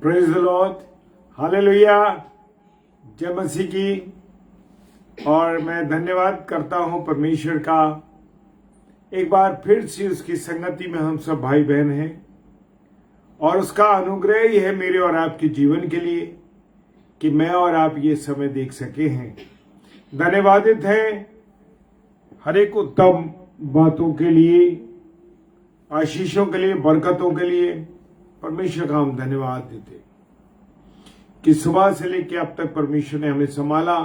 Praise the Lord, hallelujah, जय मसीह की। और मैं धन्यवाद करता हूं परमेश्वर का, एक बार फिर से उसकी संगति में हम सब भाई बहन हैं और उसका अनुग्रह ही है मेरे और आपके जीवन के लिए कि मैं और आप ये समय देख सके हैं। धन्यवादित हैं हर एक उत्तम बातों के लिए, आशीषों के लिए, बरकतों के लिए। परमेश्वर का हम धन्यवाद देते कि सुबह से लेकर अब तक परमेश्वर ने हमें संभाला,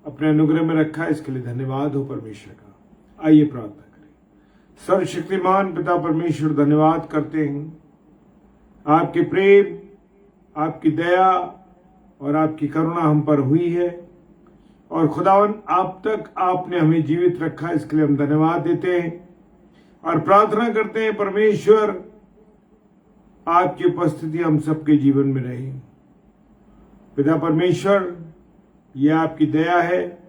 अपने अनुग्रह में रखा। इसके लिए धन्यवाद हो परमेश्वर का। आइए प्रार्थना करें। सर्वशक्तिमान पिता परमेश्वर, धन्यवाद करते हैं आपके प्रेम, आपकी दया और आपकी करुणा हम पर हुई है और खुदावन अब तक आपने हमें जीवित रखा। इसके लिए हम धन्यवाद देते हैं और प्रार्थना करते हैं परमेश्वर आपकी उपस्थिति हम सबके जीवन में रहे। पिता परमेश्वर, यह आपकी दया है,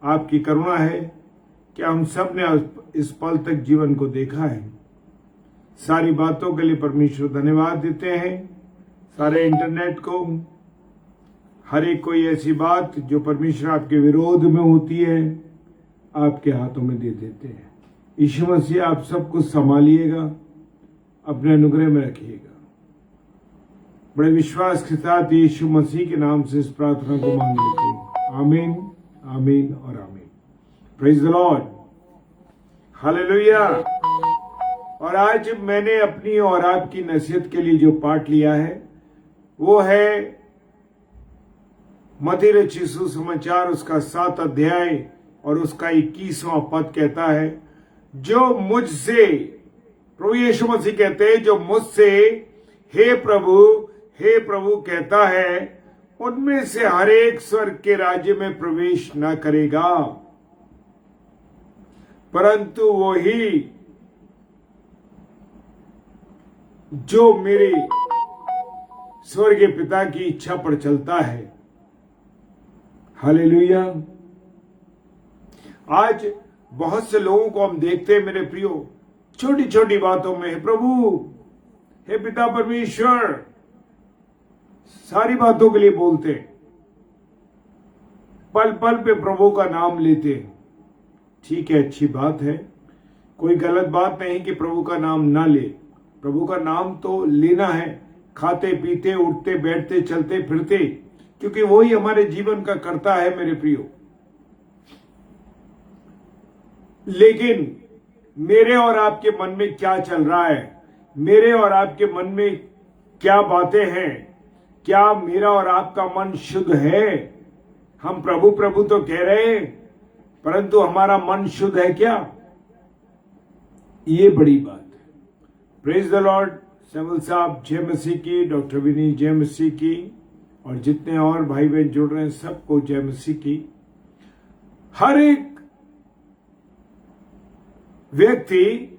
आपकी करुणा है कि हम सब ने इस पल तक जीवन को देखा है। सारी बातों के लिए परमेश्वर धन्यवाद देते हैं। सारे इंटरनेट को, हर एक कोई ऐसी बात जो परमेश्वर आपके विरोध में होती है, आपके हाथों में दे देते हैं। यीशु मसीह, आप सब कुछ संभालिएगा, अपने अनुग्रह में रखिएगा। बड़े विश्वास के साथ यीशु मसीह के नाम से इस प्रार्थना को मांग लेते हैं। आमीन, आमीन और आमीन। Praise the Lord, hallelujah. और आज मैंने अपनी और आपकी नसीहत के लिए जो पाठ लिया है वो है मत्ती रचित सुसमाचार, उसका 7 अध्याय और उसका 21वां पद कहता है, जो मुझसे, प्रभु यीशु मसीह कहते हैं, जो मुझसे हे प्रभु कहता है, उनमें से हर एक स्वर्ग के राज्य में प्रवेश न करेगा, परंतु वो ही जो मेरे स्वर्गीय पिता की इच्छा पर चलता है। हालेलुया। आज बहुत से लोगों को हम देखते हैं मेरे प्रियो, छोटी छोटी बातों में, हे प्रभु, हे पिता परमेश्वर, सारी बातों के लिए बोलते, पल पल पे प्रभु का नाम लेते। ठीक है, अच्छी बात है, कोई गलत बात नहीं कि प्रभु का नाम ना ले। प्रभु का नाम तो लेना है, खाते पीते, उठते बैठते, चलते फिरते, क्योंकि वही हमारे जीवन का कर्ता है मेरे प्रियो। लेकिन मेरे और आपके मन में क्या चल रहा है, मेरे और आपके मन में क्या बातें हैं? क्या मेरा और आपका मन शुद्ध है? हम प्रभु प्रभु तो कह रहे हैं, परंतु हमारा मन शुद्ध है क्या? ये बड़ी बात है। Praise the Lord. सैमुअल साहब जय मसीह की, डॉक्टर विनी जय मसीह की, और जितने और भाई बहन जुड़ रहे हैं सबको जय मसीह की। हर एक व्यक्ति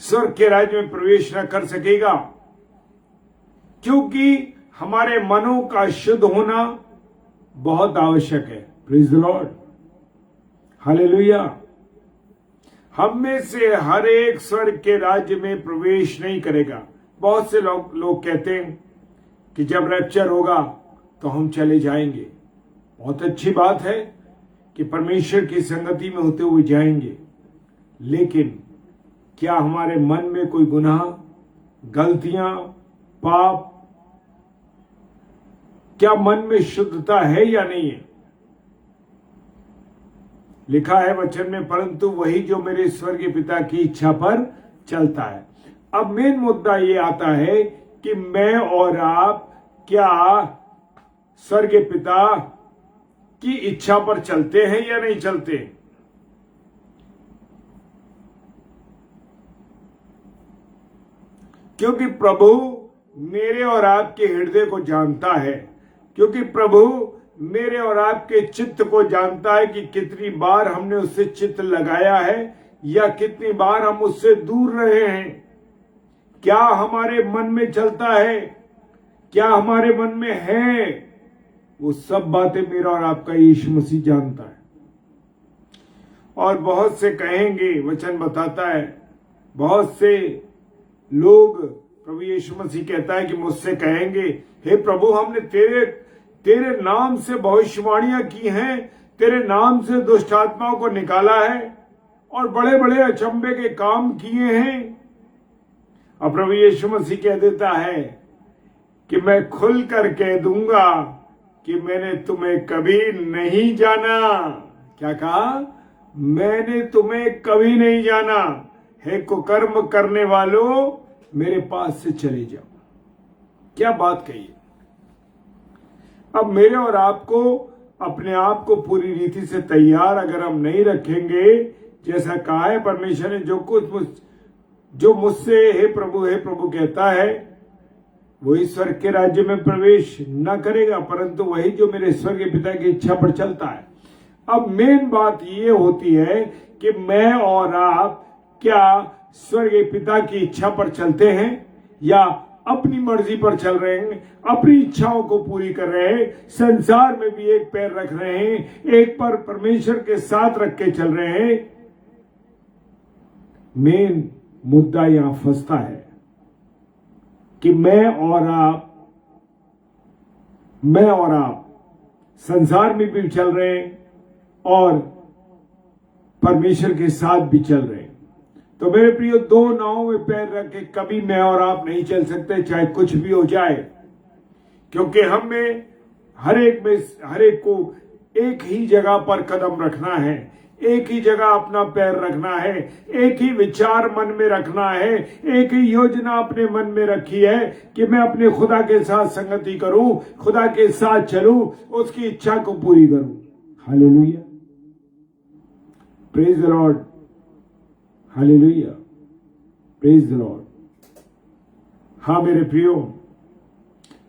स्वर्ग के राज्य में प्रवेश न कर सकेगा, क्योंकि हमारे मनों का शुद्ध होना बहुत आवश्यक है। Praise the Lord, hallelujah. हम में से हर एक स्वर्ग के राज्य में प्रवेश नहीं करेगा। बहुत से लोग कहते हैं कि जब रैप्चर होगा तो हम चले जाएंगे। बहुत अच्छी बात है कि परमेश्वर की संगति में होते हुए जाएंगे, लेकिन क्या हमारे मन में कोई गुनाह, गलतियां, पाप, क्या मन में शुद्धता है या नहीं है? लिखा है वचन में, परंतु वही जो मेरे स्वर्गीय पिता की इच्छा पर चलता है। अब मेन मुद्दा ये आता है कि मैं और आप क्या स्वर्गीय पिता की इच्छा पर चलते हैं या नहीं चलते? क्योंकि प्रभु मेरे और आपके हृदय को जानता है, क्योंकि प्रभु मेरे और आपके चित्त को जानता है कि कितनी बार हमने उससे चित्त लगाया है या कितनी बार हम उससे दूर रहे हैं। क्या हमारे मन में चलता है, क्या हमारे मन में है, वो सब बातें मेरा और आपका यीशु मसीह जानता है। और बहुत से कहेंगे, वचन बताता है, बहुत से लोग, प्रभु यीशु मसीह कहता है कि मुझसे कहेंगे, हे प्रभु, हमने तेरे नाम से भविष्यवाणियां की हैं, तेरे नाम से दुष्ट आत्माओं को निकाला है और बड़े बड़े अचंभे के काम किए हैं। और प्रभु यीशु मसीह कह देता है कि मैं खुल कर कह दूंगा कि मैंने तुम्हें कभी नहीं जाना। क्या कहा? मैंने तुम्हें कभी नहीं जाना। हे कुकर्म करने वालों, मेरे पास से चले जाओ। क्या बात कही। अब मेरे और आपको अपने आप को पूरी रीति से तैयार अगर हम नहीं रखेंगे, जैसा कहा है परमेश्वर ने, जो मुझसे हे प्रभु कहता है, वो ईश्वर के राज्य में प्रवेश न करेगा, परंतु वही जो मेरे स्वर्गीय पिता की इच्छा पर चलता है। अब मेन बात ये होती है कि मैं और आप क्या स्वर्गीय पिता की इच्छा पर चलते हैं या अपनी मर्जी पर चल रहे हैं, अपनी इच्छाओं को पूरी कर रहे हैं, संसार में भी एक पैर रख रहे हैं, एक पर परमेश्वर के साथ रख के चल रहे हैं। मेन मुद्दा यहां फंसता है कि मैं और आप संसार में भी चल रहे हैं और परमेश्वर के साथ भी चल रहे हैं। तो मेरे प्रियो, दो नावों में पैर रख के कभी मैं और आप नहीं चल सकते, चाहे कुछ भी हो जाए, क्योंकि हमें हर एक को एक ही जगह पर कदम रखना है, एक ही जगह अपना पैर रखना है, एक ही विचार मन में रखना है, एक ही योजना अपने मन में रखी है कि मैं अपने खुदा के साथ संगति करूं, खुदा के साथ चलूं, उसकी इच्छा को पूरी करूं। Hallelujah, praise the Lord, hallelujah, praise the Lord. हाँ मेरे प्रियो,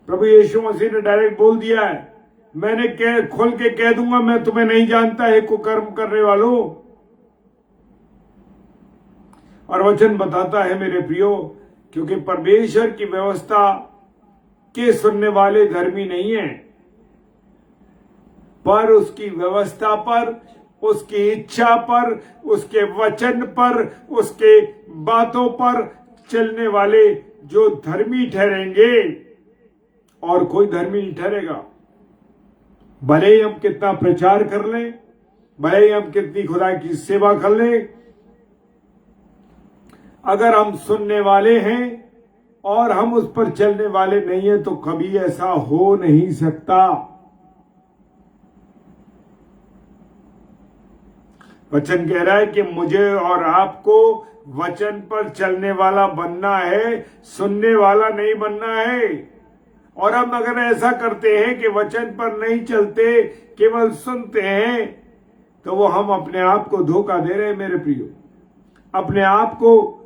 प्रभु यीशु मसीह ने डायरेक्ट बोल दिया है, मैंने खोल के कह दूंगा, मैं तुम्हें नहीं जानता है कुकर्म करने वालों। और वचन बताता है मेरे प्रियो, क्योंकि परमेश्वर की व्यवस्था के सुनने वाले धर्मी नहीं है, पर उसकी व्यवस्था पर, उसकी इच्छा पर, उसके वचन पर, उसके बातों पर चलने वाले जो धर्मी ठहरेंगे, और कोई धर्मी नहीं ठहरेगा। भले ही हम कितना प्रचार कर लें, भले ही हम कितनी खुदा की सेवा कर लें, अगर हम सुनने वाले हैं और हम उस पर चलने वाले नहीं हैं, तो कभी ऐसा हो नहीं सकता। वचन कह रहा है कि मुझे और आपको वचन पर चलने वाला बनना है, सुनने वाला नहीं बनना है। और हम अगर ऐसा करते हैं कि वचन पर नहीं चलते, केवल सुनते हैं, तो वो हम अपने आप को धोखा दे रहे हैं मेरे प्रियो। अपने आप को,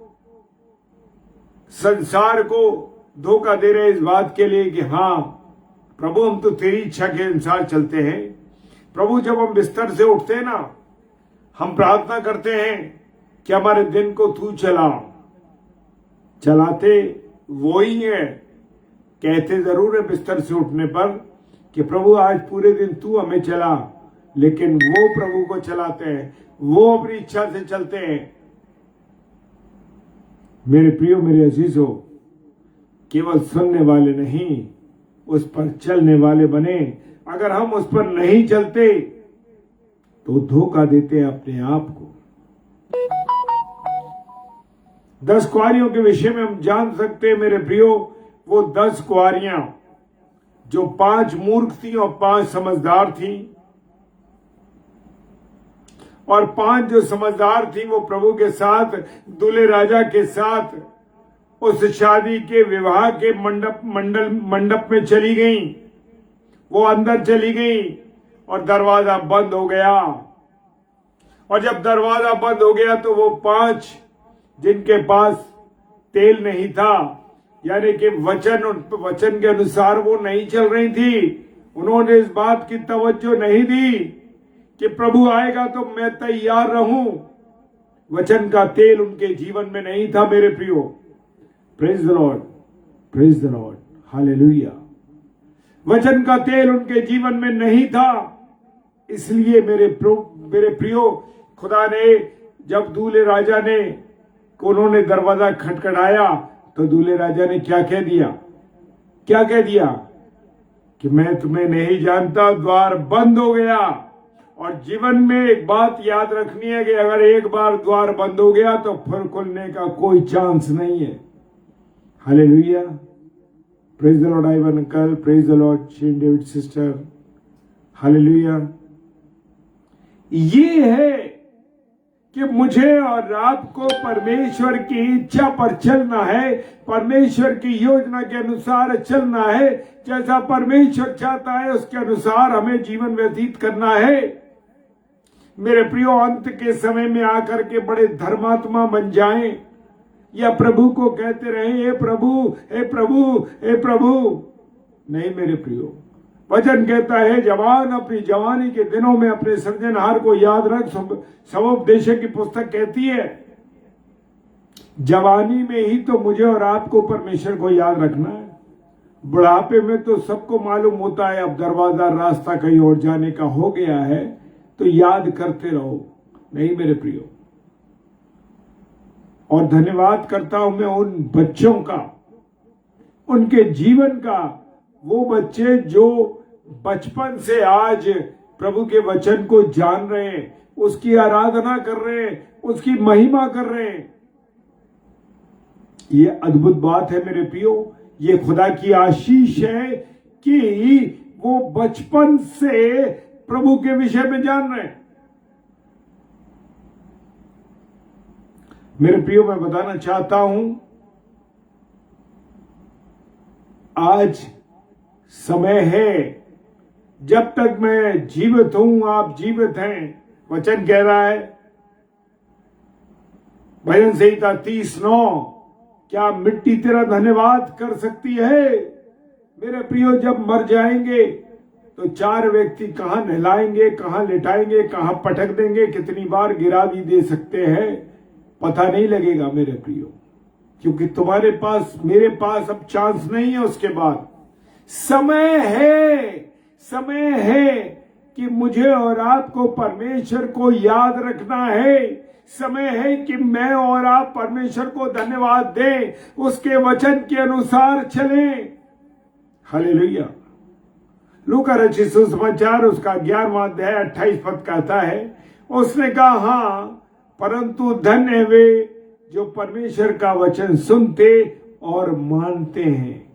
संसार को धोखा दे रहे हैं इस बात के लिए कि हाँ प्रभु, हम तो तेरी इच्छा के अनुसार चलते हैं। प्रभु, जब हम बिस्तर से उठते हैं ना, हम प्रार्थना करते हैं कि हमारे दिन को तू चला। चलाते वो ही है, कहते जरूर है बिस्तर से उठने पर कि प्रभु आज पूरे दिन तू हमें चला, लेकिन वो प्रभु को चलाते हैं, वो अपनी इच्छा से चलते हैं। मेरे प्रियो, मेरे अजीजों, केवल सुनने वाले नहीं, उस पर चलने वाले बने। अगर हम उस पर नहीं चलते तो धोखा देते हैं अपने आप को। 10 कुआरियों के विषय में हम जान सकते हैं मेरे प्रियो। वो 10 कुआरियां जो 5 मूर्ख थी और 5 समझदार थी, और 5 जो समझदार थी वो प्रभु के साथ, दूल्हे राजा के साथ उस शादी के विवाह के मंडप में चली गई। वो अंदर चली गई और दरवाजा बंद हो गया। और जब दरवाजा बंद हो गया तो वो 5 जिनके पास तेल नहीं था, यानी कि वचन के अनुसार वो नहीं चल रही थी, उन्होंने इस बात की तवज्जो नहीं दी कि प्रभु आएगा तो मैं तैयार रहूं। वचन का तेल उनके जीवन में नहीं था मेरे प्रियो। Praise the Lord, praise the Lord, hallelujah. वचन का तेल उनके जीवन में नहीं था। इसलिए मेरे प्रियो, खुदा ने जब दूल्हे राजा ने उन्होंने दरवाजा खटखटाया तो दूल्हे राजा ने क्या कह दिया? क्या कह दिया कि मैं तुम्हें नहीं जानता, द्वार बंद हो गया। और जीवन में एक बात याद रखनी है कि अगर एक बार द्वार बंद हो गया तो फिर खुलने का कोई चांस नहीं है। Hallelujah, praise the Lord Ivan uncle, praise the Lord Shane David sister, hallelujah. ये है कि मुझे और आपको परमेश्वर की इच्छा पर चलना है, परमेश्वर की योजना के अनुसार चलना है। जैसा परमेश्वर चाहता है उसके अनुसार हमें जीवन व्यतीत करना है। मेरे प्रियो, अंत के समय में आकर के बड़े धर्मात्मा बन जाएं या प्रभु को कहते रहे हे प्रभु, हे प्रभु, हे प्रभु। नहीं मेरे प्रियो, वचन कहता है जवान अपनी जवानी के दिनों में अपने सृजनहार को याद रख। सवोपदेशक की पुस्तक कहती है जवानी में ही तो मुझे और आपको परमेश्वर को याद रखना है। बुढ़ापे में तो सबको मालूम होता है अब दरवाजा रास्ता कहीं और जाने का हो गया है, तो याद करते रहो। नहीं मेरे प्रियो, और धन्यवाद करता हूं मैं उन बच्चों का, उनके जीवन का, वो बच्चे जो बचपन से आज प्रभु के वचन को जान रहे हैं, उसकी आराधना कर रहे हैं, उसकी महिमा कर रहे हैं। ये अद्भुत बात है मेरे प्रियो, ये खुदा की आशीष है कि वो बचपन से प्रभु के विषय में जान रहे हैं। मेरे प्रियो, मैं बताना चाहता हूं आज समय है, जब तक मैं जीवित हूं आप जीवित हैं। वचन कह रहा है भजन संहिता 30:9, क्या मिट्टी तेरा धन्यवाद कर सकती है? मेरे प्रियो, जब मर जाएंगे तो चार व्यक्ति कहां नहलाएंगे, कहां लिटाएंगे, कहां पटक देंगे, कितनी बार गिरा भी दे सकते हैं, पता नहीं लगेगा मेरे प्रियो। क्योंकि तुम्हारे पास, मेरे पास अब चांस नहीं है उसके बाद। समय है, समय है कि मुझे और आपको परमेश्वर को याद रखना है। समय है कि मैं और आप परमेश्वर को धन्यवाद दें, उसके वचन के अनुसार चलें। हालेलुया। लूका रचित सुसमाचार उसका 11वां अध्याय 28 पद कहता है, उसने कहा हाँ, परंतु धन्य वे जो परमेश्वर का वचन सुनते और मानते हैं।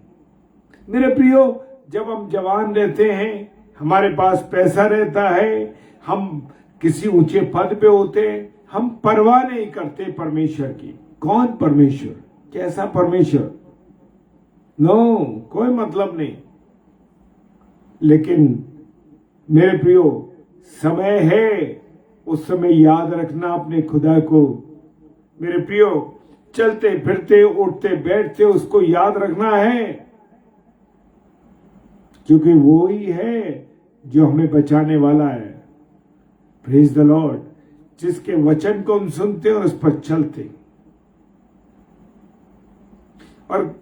मेरे प्रियो, जब हम जवान रहते हैं, हमारे पास पैसा रहता है, हम किसी ऊंचे पद पे होते हैं, हम परवाह नहीं करते परमेश्वर की। कौन परमेश्वर, कैसा परमेश्वर, नो, कोई मतलब नहीं। लेकिन मेरे प्रियो, समय है, उस समय याद रखना अपने खुदा को। मेरे प्रियो, चलते फिरते उठते बैठते उसको याद रखना है, क्योंकि वो ही है जो हमें बचाने वाला है। Praise the Lord. जिसके वचन को हम सुनते और उस पर चलते। और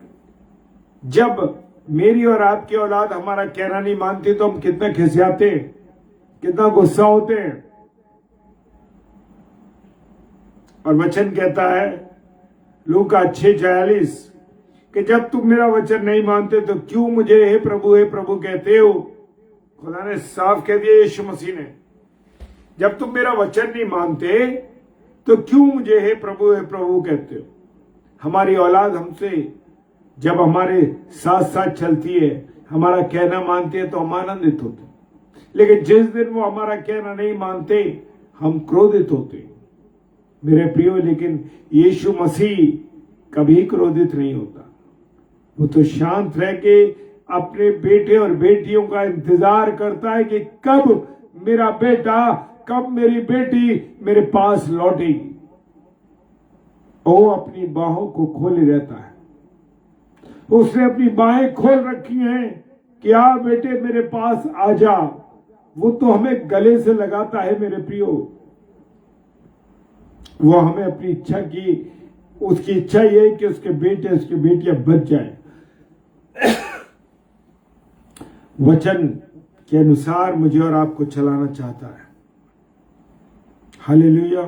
जब मेरी और आपकी औलाद हमारा कहना नहीं मानती तो हम कितना खिसियाते, कितना गुस्सा होते हैं। और वचन कहता है लूका 6:46 कि जब तुम मेरा वचन नहीं मानते तो क्यों मुझे हे प्रभु कहते हो। खुदा ने साफ कह दिया, यीशु मसीह ने, जब तुम मेरा वचन नहीं मानते तो क्यों मुझे हे प्रभु कहते हो। हमारी औलाद हमसे जब हमारे साथ साथ चलती है, हमारा कहना मानती है तो हम आनंदित होते, लेकिन जिस दिन वो हमारा कहना नहीं मानते हम क्रोधित होते। मेरे प्रियो, लेकिन यीशु मसीह कभी क्रोधित नहीं होता। वो तो शांत रह के अपने बेटे और बेटियों का इंतजार करता है कि कब मेरा बेटा, कब मेरी बेटी मेरे पास लौटेगी। वो अपनी बाहों को खोले रहता है। उसने अपनी बाहें खोल रखी हैं कि आ बेटे मेरे पास आ जा। वो तो हमें गले से लगाता है मेरे प्रियो। वो हमें अपनी इच्छा की, उसकी इच्छा ये है कि उसके बेटे, उसकी बेटियां बच जाए। वचन के अनुसार मुझे और आपको चलाना चाहता है। हालेलुया।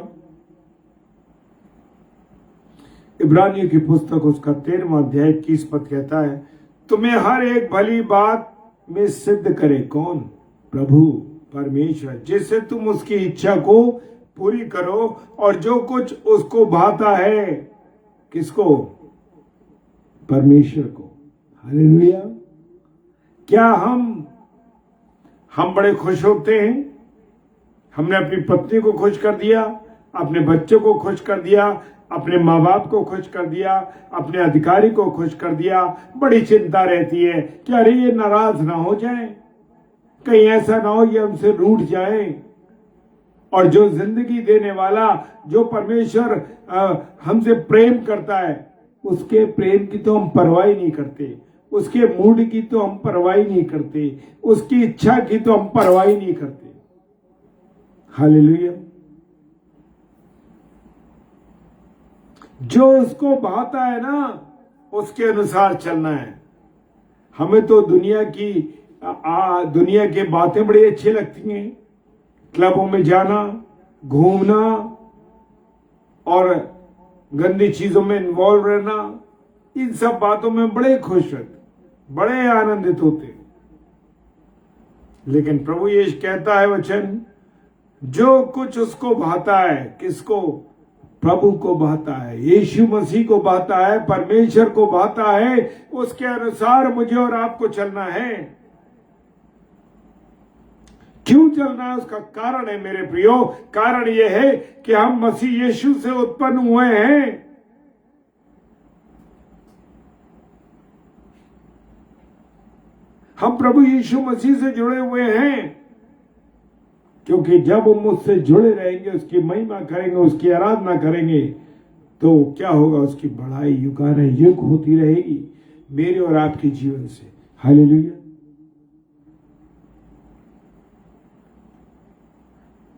इब्रानियों की पुस्तक उसका 13वां अध्याय 21 पद कहता है, तुम्हें हर एक भली बात में सिद्ध करे। कौन? प्रभु परमेश्वर, जिससे तुम उसकी इच्छा को पूरी करो और जो कुछ उसको भाता है। किसको? परमेश्वर को। हालेलुया। क्या हम बड़े खुश होते हैं? हमने अपनी पत्नी को खुश कर दिया, अपने बच्चों को खुश कर दिया, अपने माँ बाप को खुश कर दिया, अपने अधिकारी को खुश कर दिया। बड़ी चिंता रहती है कि अरे ये नाराज ना हो जाए, कहीं ऐसा ना हो ये हमसे रूठ जाए। और जो जिंदगी देने वाला, जो परमेश्वर हमसे प्रेम करता है, उसके प्रेम की तो हम परवाह नहीं करते, उसके मूड की तो हम परवाह नहीं करते, उसकी इच्छा की तो हम परवाह नहीं करते। हालेलुया। जो उसको भाता है ना, उसके अनुसार चलना है। हमें तो दुनिया की बातें बड़ी अच्छी लगती हैं, क्लबों में जाना, घूमना और गंदी चीजों में इन्वॉल्व रहना, इन सब बातों में बड़े खुश होते, बड़े आनंदित होते। लेकिन प्रभु यीशु कहता है वचन, जो कुछ उसको भाता है। किसको? प्रभु को भाता है, यीशु मसीह को भाता है, परमेश्वर को भाता है, उसके अनुसार मुझे और आपको चलना है। क्यों चलना है? उसका कारण है मेरे प्रियो। कारण यह है कि हम मसीह यीशु से उत्पन्न हुए हैं। हम प्रभु यीशु मसीह से जुड़े हुए हैं, क्योंकि जब हम उससे जुड़े रहेंगे, उसकी महिमा करेंगे, उसकी आराधना करेंगे, तो क्या होगा? उसकी बढ़ाई युगानुयुग होती रहेगी मेरे और आपके जीवन से। हालेलुया।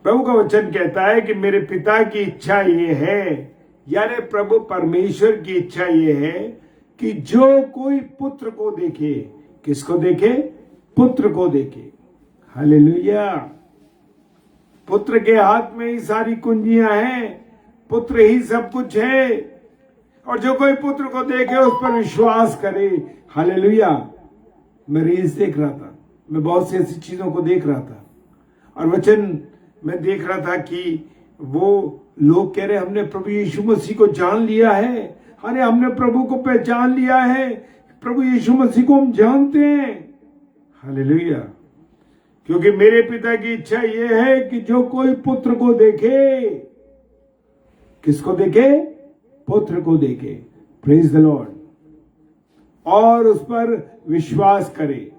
प्रभु का वचन कहता है कि मेरे पिता की इच्छा ये है, यानी प्रभु परमेश्वर की इच्छा ये है कि जो कोई पुत्र को देखे। किसको देखे? पुत्र को देखे। हालेलुया। पुत्र के हाथ में ही सारी कुंजियां हैं, पुत्र ही सब कुछ है। और जो कोई पुत्र को देखे उस पर विश्वास करे। हालेलुया। मैं रील्स देख रहा था, मैं बहुत सी ऐसी चीजों को देख रहा था, और वचन मैं देख रहा था कि वो लोग कह रहे हमने प्रभु यीशु मसीह को जान लिया है। अरे हमने प्रभु को पहचान लिया है, प्रभु यीशु मसीह को हम जानते हैं। हालेलुया। क्योंकि मेरे पिता की इच्छा यह है कि जो कोई पुत्र को देखे। किसको देखे? पुत्र को देखे। Praise the Lord. और उस पर विश्वास करे।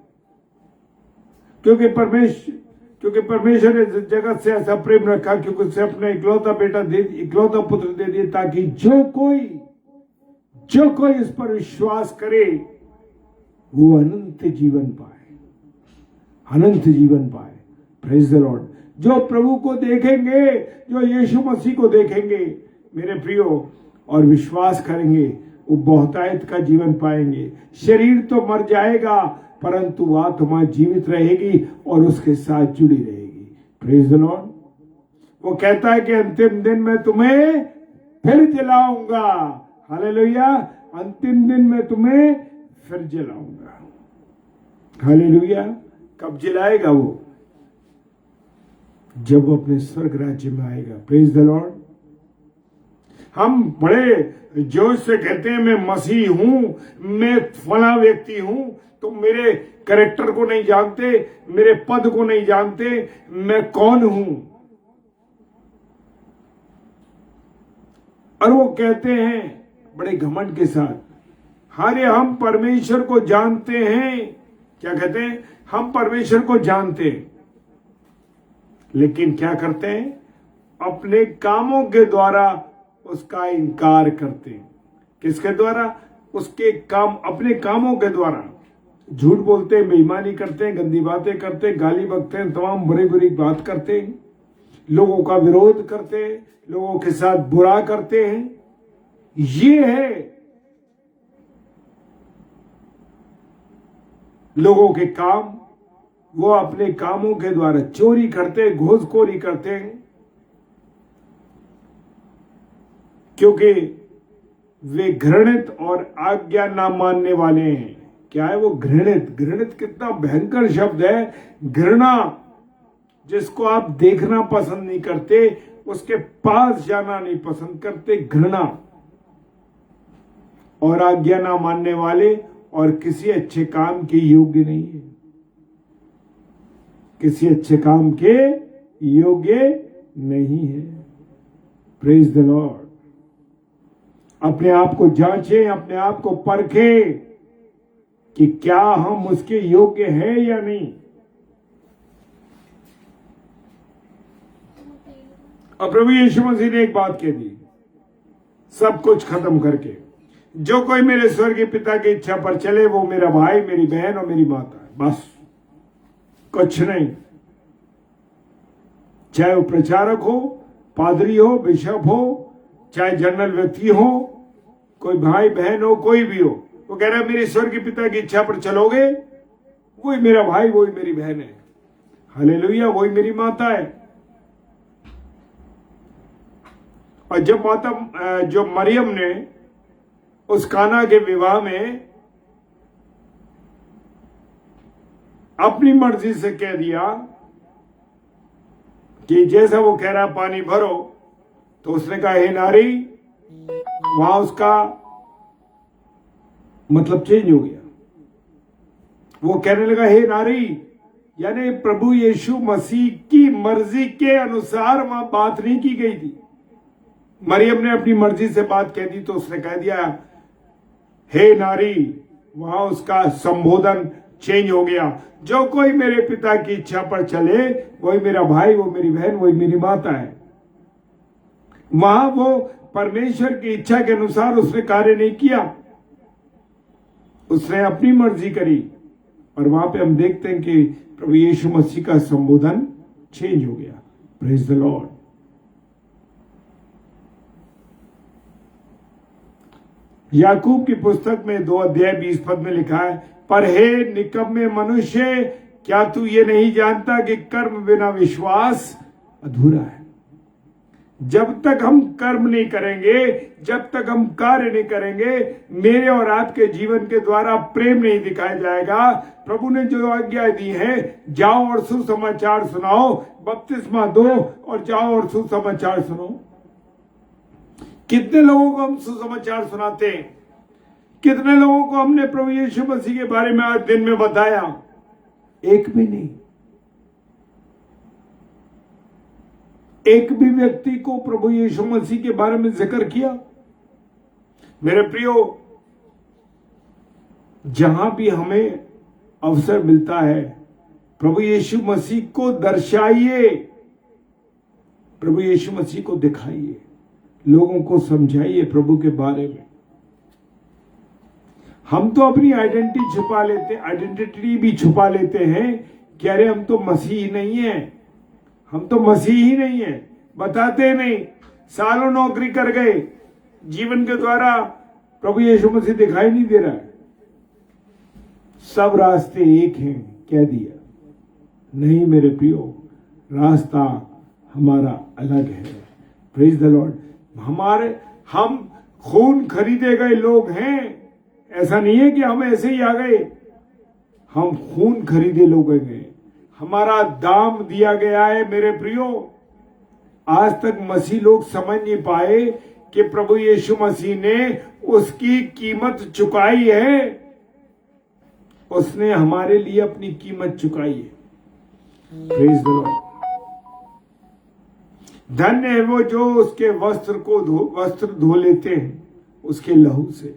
क्योंकि परमेश्वर ने जगत से ऐसा प्रेम रखा क्योंकि उसे अपना इकलौता पुत्र दे दिया, ताकि जो कोई इस पर विश्वास करे वो अनंत जीवन पाए। अनंत जीवन पाए। Praise the Lord. जो प्रभु को देखेंगे, जो यीशु मसीह को देखेंगे मेरे प्रियो, और विश्वास करेंगे, वो बहुतायत का जीवन पाएंगे। शरीर तो मर जाएगा, परंतु आत्मा जीवित रहेगी और उसके साथ जुड़ी रहेगी। Praise the Lord. वो कहता है कि अंतिम दिन में तुम्हें फिर जलाऊंगा। हालेलुया। अंतिम दिन में तुम्हें फिर जलाऊंगा। हालेलुया। कब जलाएगा वो? जब वो अपने स्वर्ग राज्य में आएगा। Praise the Lord. हम बड़े जोश से कहते हैं मैं मसीह हूं, मैं फला व्यक्ति हूं। तो मेरे कैरेक्टर को नहीं जानते, मेरे पद को नहीं जानते, मैं कौन हूं। और वो कहते हैं बड़े घमंड के साथ, अरे हम परमेश्वर को जानते हैं। क्या कहते हैं? हम परमेश्वर को जानते हैं। लेकिन क्या करते हैं? अपने कामों के द्वारा उसका इनकार करते हैं। किसके द्वारा? उसके काम, अपने कामों के द्वारा झूठ बोलते हैं, बेईमानी करते हैं, गंदी बातें करते हैं, गाली बकते हैं, तमाम बुरी बुरी बात करते हैं, लोगों का विरोध करते हैं, लोगों के साथ बुरा करते हैं। ये है लोगों के काम। वो अपने कामों के द्वारा चोरी करते हैं, घूसखोरी करते हैं, क्योंकि वे घृणित और आज्ञा ना मानने वाले हैं। क्या है वो घृणित? घृणित कितना भयंकर शब्द है। घृणा, जिसको आप देखना पसंद नहीं करते, उसके पास जाना नहीं पसंद करते, घृणा। और आज्ञा ना मानने वाले और किसी अच्छे काम के योग्य नहीं है। किसी अच्छे काम के योग्य नहीं है। Praise the Lord. अपने आप को जांचें, अपने आप को परखें कि क्या हम उसके योग्य हैं या नहीं। और प्रभु यीशु मसीह ने एक बात कह दी सब कुछ खत्म करके, जो कोई मेरे स्वर्गीय पिता की इच्छा पर चले वो मेरा भाई, मेरी बहन और मेरी माता है। बस, कुछ नहीं। चाहे वो प्रचारक हो, पादरी हो, बिशप हो, चाहे जनरल व्यक्ति हो, कोई भाई बहन हो, कोई भी हो, वो कह रहा है मेरे स्वर्गीय पिता की इच्छा पर चलोगे, वही मेरा भाई, वही मेरी बहन है। हालेलुया, वही मेरी माता है। और जब मरियम ने उस काना के विवाह में अपनी मर्जी से कह दिया कि जैसा वो कह रहा पानी भरो, तो उसने कहा हे नारी, वहां उसका मतलब चेंज हो गया। वो कहने लगा हे नारी, यानी प्रभु यीशु मसीह की मर्जी के अनुसार वहां बात नहीं की गई थी। मरियम ने अपनी मर्जी से बात कह दी, तो उसने कह दिया हे नारी, वहां उसका संबोधन चेंज हो गया। जो कोई मेरे पिता की इच्छा पर चले, वही मेरा भाई, वो मेरी बहन, वही मेरी माता है। वहां वो परमेश्वर की इच्छा के अनुसार उसने कार्य नहीं किया, उसने अपनी मर्जी करी। और वहां पे हम देखते हैं कि प्रभु यीशु मसीह का संबोधन चेंज हो गया। Praise the Lord. याकूब की पुस्तक में 2 अध्याय 20 पद में लिखा है, पर हे निकम्मे मनुष्य, क्या तू ये नहीं जानता कि कर्म बिना विश्वास अधूरा है। जब तक हम कर्म नहीं करेंगे, जब तक हम कार्य नहीं करेंगे, मेरे और आपके जीवन के द्वारा प्रेम नहीं दिखाया जाएगा। प्रभु ने जो आज्ञा दी है, जाओ और सुसमाचार सुनाओ, बपतिस्मा दो और जाओ और सुसमाचार सुनो। कितने लोगों को हम सुसमाचार सुनाते हैं? कितने लोगों को हमने प्रभु यीशु मसीह के बारे में आज दिन में बताया? एक भी नहीं। एक भी व्यक्ति को प्रभु यीशु मसीह के बारे में जिक्र किया? मेरे प्रियो, जहां भी हमें अवसर मिलता है, प्रभु यीशु मसीह को दर्शाइए, प्रभु यीशु मसीह को दिखाइए, लोगों को समझाइए प्रभु के बारे में। हम तो अपनी आइडेंटिटी भी छुपा लेते हैं कि अरे हम तो मसीह नहीं है, हम तो मसीह ही नहीं है, बताते नहीं। सालों नौकरी कर गए, जीवन के द्वारा प्रभु यीशु मसीह दिखाई नहीं दे रहा है। सब रास्ते एक हैं कह दिया। नहीं मेरे प्रियो, रास्ता हमारा अलग है। Praise the Lord. हम खून खरीदे गए लोग हैं। ऐसा नहीं है कि हम ऐसे ही आ गए, हम खून खरीदे लोग हैं। हमारा दाम दिया गया है। मेरे प्रियो, आज तक मसीह लोग समझ नहीं पाए कि प्रभु यीशु मसीह ने उसकी कीमत चुकाई है। उसने हमारे लिए अपनी कीमत चुकाई है। Praise the Lord. धन्य है वो जो उसके वस्त्र धो लेते हैं उसके लहू से,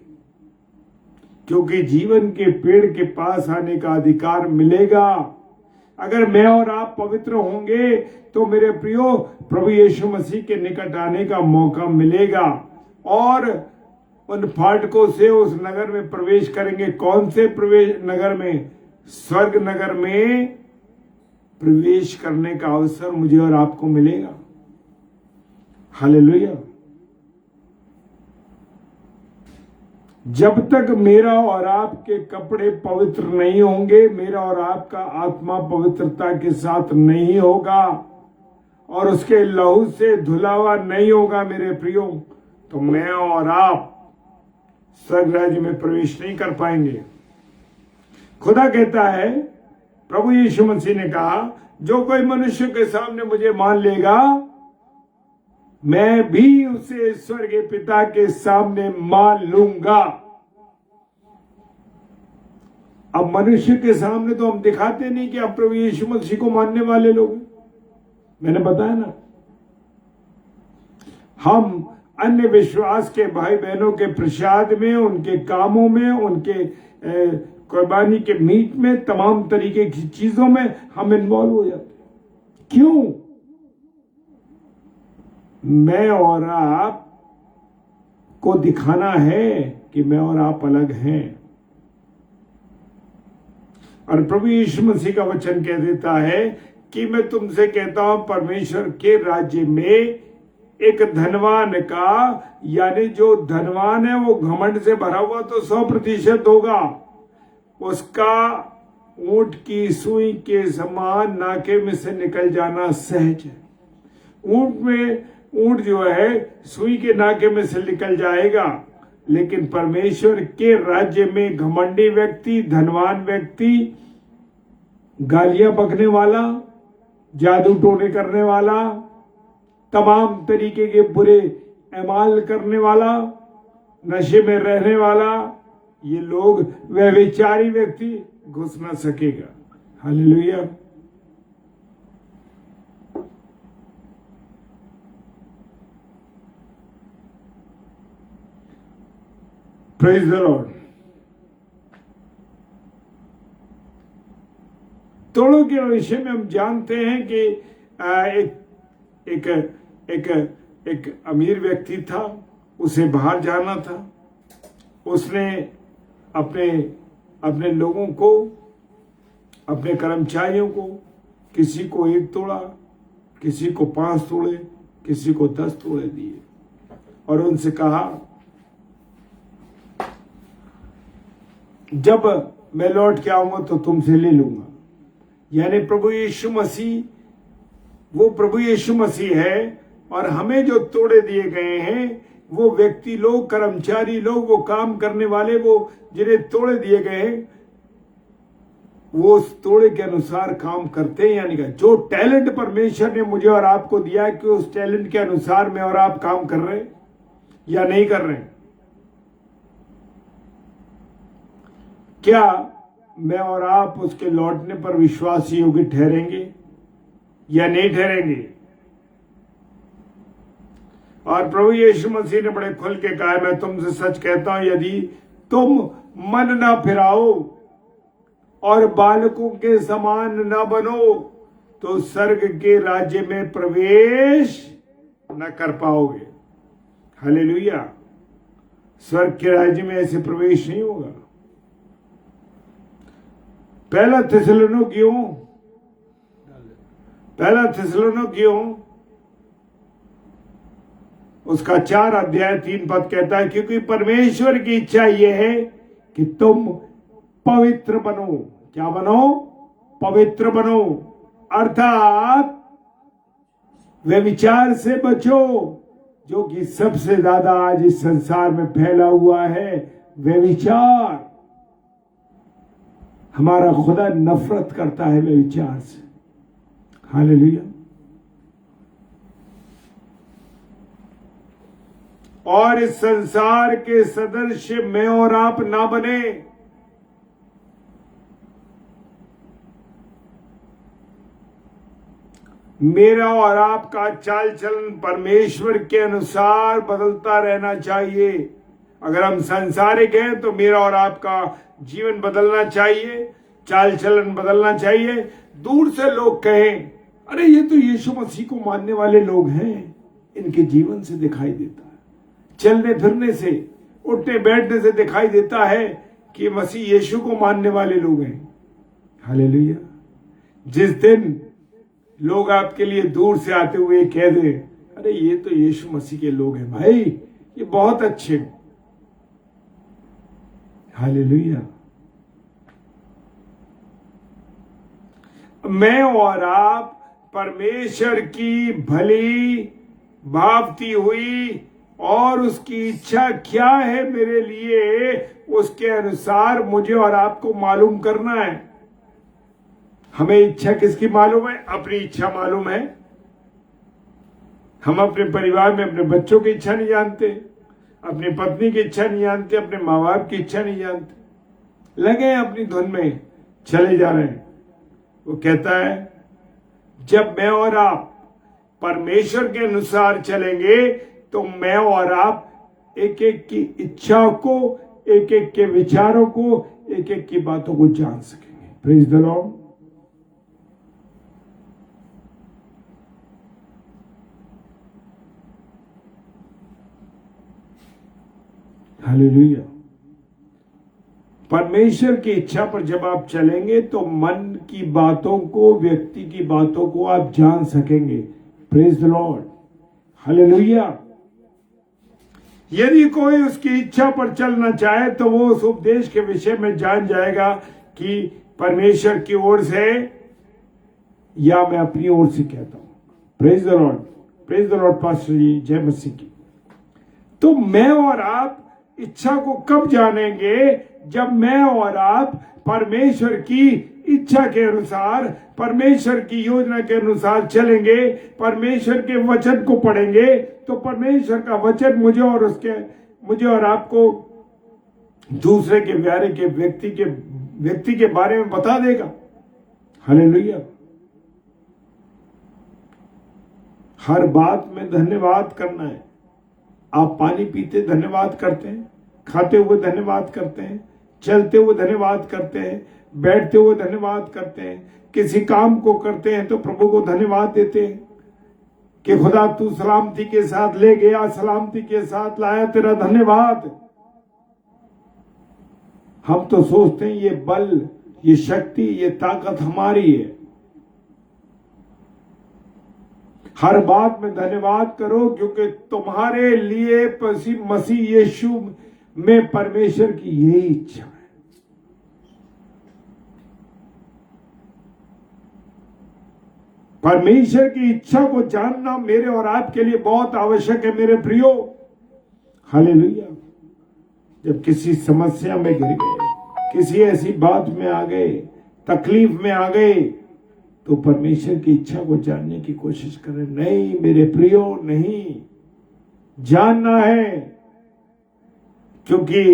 क्योंकि जीवन के पेड़ के पास आने का अधिकार मिलेगा। अगर मैं और आप पवित्र होंगे तो मेरे प्रियो, प्रभु यीशु मसीह के निकट आने का मौका मिलेगा और उन फाटकों से उस नगर में प्रवेश करेंगे। कौन से नगर में? स्वर्ग नगर में प्रवेश करने का अवसर मुझे और आपको मिलेगा। हालेलुया। जब तक मेरा और आपके कपड़े पवित्र नहीं होंगे, मेरा और आपका आत्मा पवित्रता के साथ नहीं होगा और उसके लहू से धुला हुआ नहीं होगा मेरे प्रियो, तो मैं और आप स्वर्ग राज्य में प्रवेश नहीं कर पाएंगे। खुदा कहता है, प्रभु यीशु मसीह ने कहा, जो कोई मनुष्य के सामने मुझे मान लेगा, मैं भी उसे स्वर्गीय पिता के सामने मान लूंगा। अब मनुष्य के सामने तो हम दिखाते नहीं कि आप प्रभु यीशु मसीह को मानने वाले लोग हैं। मैंने बताया ना, हम अन्य विश्वास के भाई बहनों के प्रसाद में, उनके कामों में, उनके कुर्बानी के मीट में, तमाम तरीके की चीजों में हम इन्वॉल्व हो जाते हैं। क्यों? मैं और आप को दिखाना है कि मैं और आप अलग हैं। और प्रभु यीशु मसीह का वचन कह देता है कि मैं तुमसे कहता हूं, परमेश्वर के राज्य में एक धनवान का, यानी जो धनवान है वो घमंड से भरा हुआ तो 100% होगा, उसका ऊंट की सुई के समान नाके में से निकल जाना सहज है। ऊंट जो है सुई के नाके में से निकल जाएगा, लेकिन परमेश्वर के राज्य में घमंडी व्यक्ति, धनवान व्यक्ति, गालियां बकने वाला, जादू टोने करने वाला, तमाम तरीके के बुरे अमाल करने वाला, नशे में रहने वाला, ये लोग, व्यभिचारी व्यक्ति घुस ना सकेगा। हालेलुया। Praise the Lord. तोड़ों के विषय में हम जानते हैं कि एक अमीर व्यक्ति था, उसे बाहर जाना था। उसने अपने लोगों को, अपने कर्मचारियों को, किसी को 1 तोड़ा, किसी को 5 तोड़े, किसी को 10 तोड़े दिए और उनसे कहा, जब मैं लौट के आऊंगा तो तुमसे ले लूंगा। यानी प्रभु यीशु मसीह, वो प्रभु यीशु मसीह है, और हमें जो तोड़े दिए गए हैं वो व्यक्ति लोग, कर्मचारी लोग, वो काम करने वाले, वो जिन्हें तोड़े दिए गए हैं, वो उस तोड़े के अनुसार काम करते हैं। यानी कि जो टैलेंट परमेश्वर ने मुझे और आपको दिया है, कि उस टैलेंट के अनुसार मैं और आप काम कर रहे हैं या नहीं कर रहे हैं। क्या मैं और आप उसके लौटने पर विश्वासी योग्य ठहरेंगे या नहीं ठहरेंगे? और प्रभु यीशु मसीह ने बड़े खुल के कहा, मैं तुमसे सच कहता हूं, यदि तुम मन ना फिराओ और बालकों के समान न बनो तो स्वर्ग के राज्य में प्रवेश न कर पाओगे। हालेलुया। स्वर्ग के राज्य में ऐसे प्रवेश नहीं होगा। पहला थिस्सलुनीकियों उसका 4 अध्याय 3 पद कहता है, क्योंकि परमेश्वर की इच्छा यह है कि तुम पवित्र बनो। क्या बनो? पवित्र बनो, अर्थात व्यभिचार से बचो, जो कि सबसे ज्यादा आज इस संसार में फैला हुआ है, व्यभिचार। हमारा खुदा नफरत करता है व्यभिचार से। हालेलुया। और इस संसार के सदृश्य में और आप ना बने। मेरा और आपका चाल चलन परमेश्वर के अनुसार बदलता रहना चाहिए। अगर हम सांसारिक हैं तो मेरा और आपका जीवन बदलना चाहिए, चाल चलन बदलना चाहिए। दूर से लोग कहें, अरे ये तो यीशु मसीह को मानने वाले लोग हैं, इनके जीवन से दिखाई देता है, चलने फिरने से, उठने बैठने से दिखाई देता है कि मसीह यीशु को मानने वाले लोग हैं। हालेलुया। जिस दिन लोग आपके लिए दूर से आते हुए कह दे, अरे ये तो यीशु मसीह के लोग हैं भाई, ये बहुत अच्छे। हालेलुया। मैं और आप परमेश्वर की भली भावती हुई और उसकी इच्छा क्या है मेरे लिए, उसके अनुसार मुझे और आपको मालूम करना है। हमें इच्छा किसकी मालूम है? अपनी इच्छा मालूम है। हम अपने परिवार में अपने बच्चों की इच्छा नहीं जानते, अपनी पत्नी की इच्छा नहीं जानते, अपने माँ बाप की इच्छा नहीं जानते, लगे हैं अपनी धुन में चले जा रहे हैं। वो कहता है जब मैं और आप परमेश्वर के अनुसार चलेंगे तो मैं और आप एक एक की इच्छा को, एक एक के विचारों को, एक एक की बातों को जान सकेंगे। Praise the Lord. हालेलुया। परमेश्वर की इच्छा पर जब आप चलेंगे तो मन की बातों को, व्यक्ति की बातों को आप जान सकेंगे। Praise the Lord. हालेलुया। यदि कोई उसकी इच्छा पर चलना चाहे तो वो उस उपदेश के विषय में जान जाएगा कि परमेश्वर की ओर से या मैं अपनी ओर से कहता हूं। Praise the Lord. Praise the Lord pastor ji, जय मसीह की। तो मैं और आप इच्छा को कब जानेंगे? जब मैं और आप परमेश्वर की इच्छा के अनुसार, परमेश्वर की योजना के अनुसार चलेंगे, परमेश्वर के वचन को पढ़ेंगे, तो परमेश्वर का वचन मुझे और आपको दूसरे के प्यारे के व्यक्ति के बारे में बता देगा। हालेलुया। हर बात में धन्यवाद करना है। आप पानी पीते धन्यवाद करते हैं, खाते हुए धन्यवाद करते हैं, चलते हुए धन्यवाद करते हैं, बैठते हुए धन्यवाद करते हैं, किसी काम को करते हैं तो प्रभु को धन्यवाद देते हैं कि खुदा तू सलामती के साथ ले गया, सलामती के साथ लाया, तेरा धन्यवाद। हम तो सोचते हैं ये बल, ये शक्ति, ये ताकत हमारी है। हर बात में धन्यवाद करो क्योंकि तुम्हारे लिए मसीह यीशु में परमेश्वर की यही इच्छा है। परमेश्वर की इच्छा को जानना मेरे और आपके लिए बहुत आवश्यक है मेरे प्रियो। हालेलुया। जब किसी समस्या में गिर गए, किसी ऐसी बात में आ गए, तकलीफ में आ गए, तो परमेश्वर की इच्छा को जानने की कोशिश करें। नहीं मेरे प्रियो, नहीं, जानना है। क्योंकि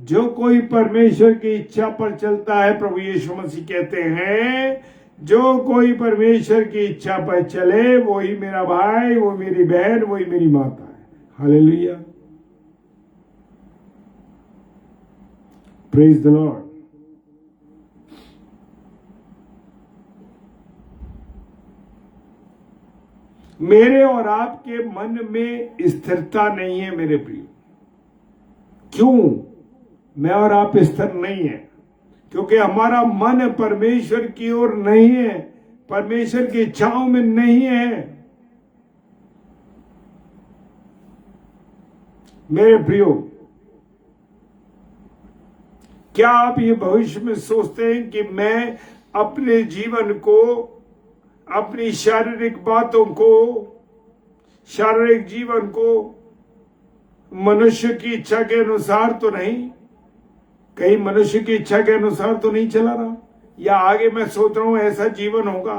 जो कोई परमेश्वर की इच्छा पर चलता है, प्रभु यीशु मसीह कहते हैं, जो कोई परमेश्वर की इच्छा पर चले वही मेरा भाई, वो मेरी बहन, वही मेरी माता है। हालेलुया। Praise the Lord. मेरे और आपके मन में स्थिरता नहीं है मेरे प्रिय। क्यों मैं और आप स्थिर नहीं है? क्योंकि हमारा मन परमेश्वर की ओर नहीं है, परमेश्वर की इच्छाओं में नहीं है। मेरे प्रियो, क्या आप ये भविष्य में सोचते हैं कि मैं अपने जीवन को, अपनी शारीरिक बातों को, शारीरिक जीवन को मनुष्य की इच्छा के अनुसार तो नहीं, कहीं मनुष्य की इच्छा के अनुसार तो नहीं चला रहा? या आगे मैं सोच रहा हूं ऐसा जीवन होगा,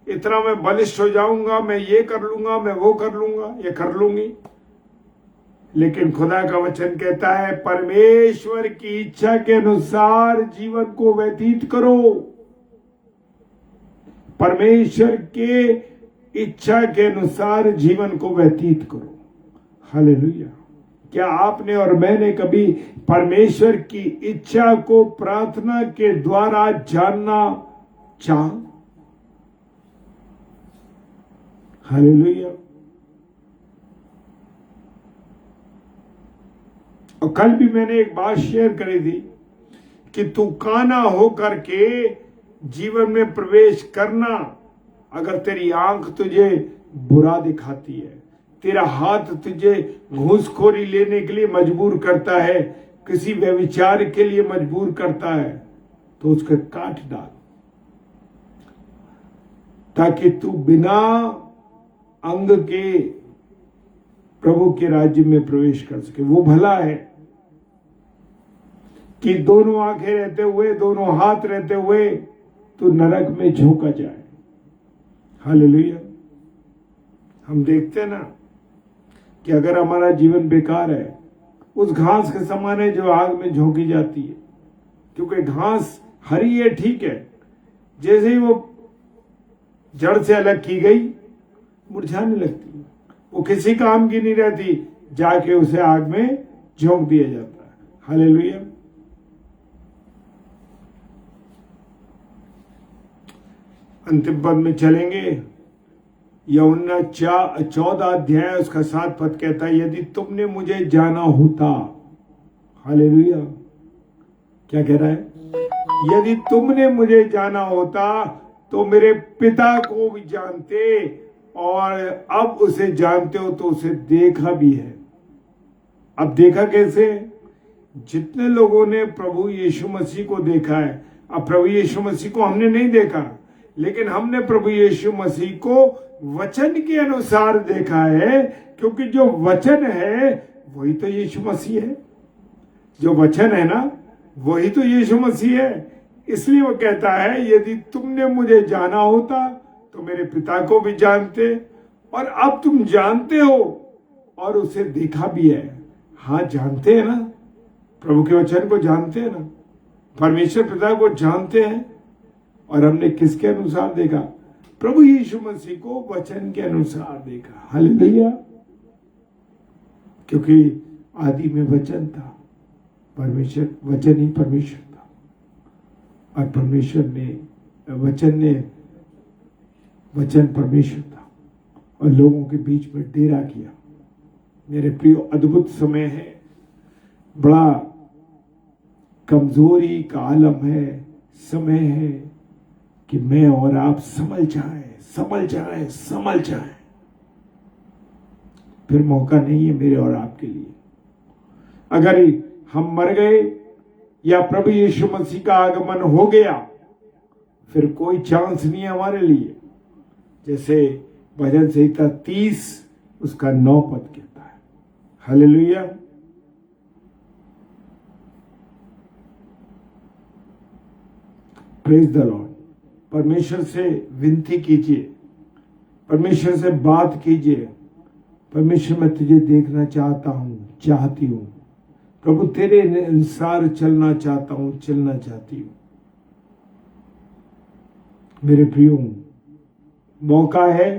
इतना मैं बलिष्ठ हो जाऊंगा, मैं ये कर लूंगा, मैं वो कर लूंगा, ये कर लूंगी। लेकिन खुदा का वचन कहता है परमेश्वर की इच्छा के अनुसार जीवन को व्यतीत करो। परमेश्वर के इच्छा के अनुसार जीवन को व्यतीत करो। हालेलुया। क्या आपने और मैंने कभी परमेश्वर की इच्छा को प्रार्थना के द्वारा जानना चाहा? हालेलुया। और कल भी मैंने एक बात शेयर करी थी कि तू काना होकर के जीवन में प्रवेश करना, अगर तेरी आंख तुझे बुरा दिखाती है, तेरा हाथ तुझे घूसखोरी लेने के लिए मजबूर करता है, किसी व्यभिचार के लिए मजबूर करता है, तो उसको काट डाल, ताकि तू बिना अंग के प्रभु के राज्य में प्रवेश कर सके। वो भला है कि दोनों आंखें रहते हुए, दोनों हाथ रहते हुए तो नरक में झोंका जाए। हालेलुया। हम देखते हैं ना कि अगर हमारा जीवन बेकार है, उस घास के समान है जो आग में झोंकी जाती है। क्योंकि घास हरी है, ठीक है, जैसे ही वो जड़ से अलग की गई मुरझाने लगती है, वो किसी काम की नहीं रहती, जाके उसे आग में झोंक दिया जाता है। हालेलुया। अंतिम पद में चलेंगे। यूहन्ना 14 अध्याय उसका 7 पद कहता है, यदि तुमने मुझे जाना होता। हालेलुया। क्या कह रहा है? यदि तुमने मुझे जाना होता तो मेरे पिता को भी जानते, और अब उसे जानते हो तो उसे देखा भी है। अब देखा कैसे? जितने लोगों ने प्रभु यीशु मसीह को देखा है, अब प्रभु यीशु मसीह को हमने नहीं देखा, लेकिन हमने प्रभु यीशु मसीह को वचन के अनुसार देखा है, क्योंकि जो वचन है वही तो यीशु मसीह है। जो वचन है ना, वही तो यीशु मसीह है। इसलिए वो कहता है, यदि तुमने मुझे जाना होता तो मेरे पिता को भी जानते, और अब तुम जानते हो और उसे देखा भी है। हाँ, जानते हैं ना, प्रभु के वचन को जानते हैं ना, परमेश्वर पिता को जानते हैं। और हमने किसके अनुसार देखा? प्रभु यीशु मसीह को वचन के अनुसार देखा। हालेलुया। क्योंकि आदि में वचन था, परमेश्वर, वचन ही परमेश्वर था, और परमेश्वर ने वचन परमेश्वर था और लोगों के बीच में डेरा किया। मेरे प्रियो, अद्भुत समय है, बड़ा कमजोरी का आलम है, समय है कि मैं और आप समझ जाए। फिर मौका नहीं है मेरे और आपके लिए। अगर हम मर गए या प्रभु यीशु मसीह का आगमन हो गया, फिर कोई चांस नहीं है हमारे लिए। जैसे भजन संहिता 30 उसका 9 पद कहता है। हालेलुया। Praise the Lord. परमेश्वर से विनती कीजिए, परमेश्वर से बात कीजिए, परमेश्वर मैं तुझे देखना चाहता हूं, चाहती हूं, प्रभु तेरे अनुसार चलना चाहता हूं, चलना चाहती हूं। मेरे प्रियो, मौका है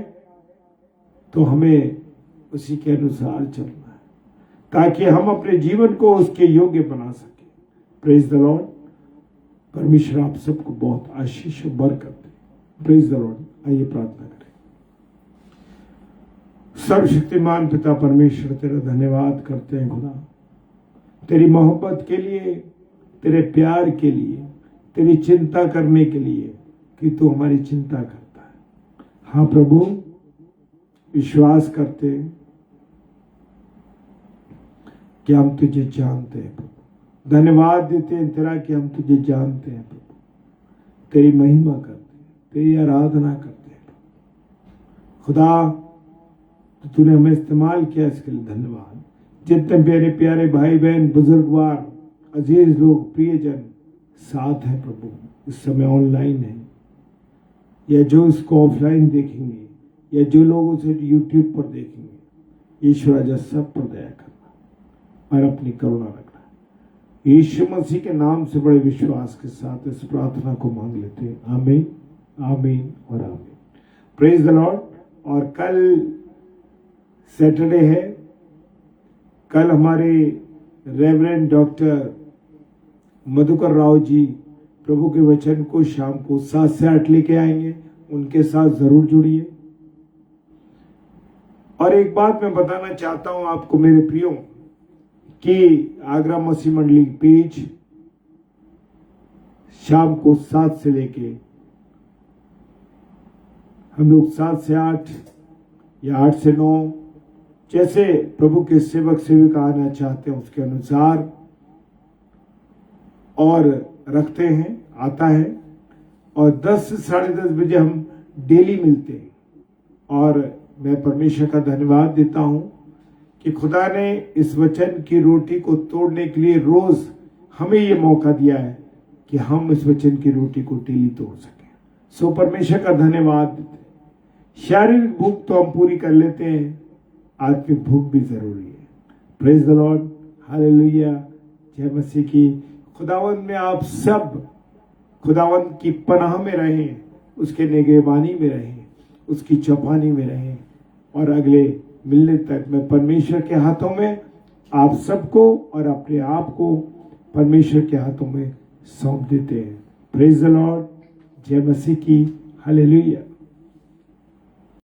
तो हमें उसी के अनुसार चलना है, ताकि हम अपने जीवन को उसके योग्य बना सके। Praise the Lord. परमेश्वर आप सबको बहुत आशीष और बरकत दे। Praise the Lord. आइए प्रार्थना करें। सर्वशक्तिमान पिता परमेश्वर, तेरा धन्यवाद करते हैं खुदा, तेरी मोहब्बत के लिए, तेरे प्यार के लिए, तेरी चिंता करने के लिए कि तू हमारी चिंता करता है। हाँ प्रभु, विश्वास करते कि हम तुझे जानते हैं प्रभु। धन्यवाद देते हैं तेरा कि हम तुझे जानते हैं प्रभु, तेरी महिमा करते हैं, तेरी आराधना करते हैं प्रभु। खुदा, तो तूने हमें इस्तेमाल किया, इसके लिए धन्यवाद। जितने प्यारे प्यारे भाई बहन, बुजुर्गवार, अजीज लोग, प्रियजन साथ है प्रभु, इस समय ऑनलाइन है, या जो इसको ऑफलाइन देखेंगे, या जो लोग उसे यूट्यूब पर देखेंगे, ईश्वर राजा सब पर दया करना और अपनी करुणा रखना। यीशु मसीह के नाम से बड़े विश्वास के साथ इस प्रार्थना को मांग लेते हैं। आमीन, आमीन और आमीन। Praise the Lord. और कल सैटरडे है, कल हमारे रेवरेंड डॉक्टर मधुकर राव जी प्रभु के वचन को शाम को 7 से 8 लेके आएंगे। उनके साथ जरूर जुड़िए। और एक बात मैं बताना चाहता हूं आपको मेरे प्रियो, कि आगरा मसीह मंडली पेज शाम को 7 से लेके हम लोग 7 से 8 या 8 से 9, जैसे प्रभु के सेवक सेविका आना चाहते हैं उसके अनुसार और रखते हैं, आता है। और 10 से 10:30 बजे हम डेली मिलते हैं। और मैं परमेश्वर का धन्यवाद देता हूं कि खुदा ने इस वचन की रोटी को तोड़ने के लिए रोज हमें ये मौका दिया है कि हम इस वचन की रोटी को डेली तोड़ सकें। सो परमेश्वर का धन्यवाद। शारीरिक भूख तो हम पूरी कर लेते हैं, आत्मिक भूख भी जरूरी है। प्रेज द लॉर्ड, हालेलुया, जय मसीह की। खुदावंद में आप सब खुदावंद की पनाह में रहें, उसके निगहबानी में रहें, उसकी चौपानी में रहें। और अगले मिलने तक मैं परमेश्वर के हाथों में आप सबको और अपने आप को परमेश्वर के हाथों में सौंप देते हैं। प्रेज द लॉर्ड, जय मसीह की, हालेलुया।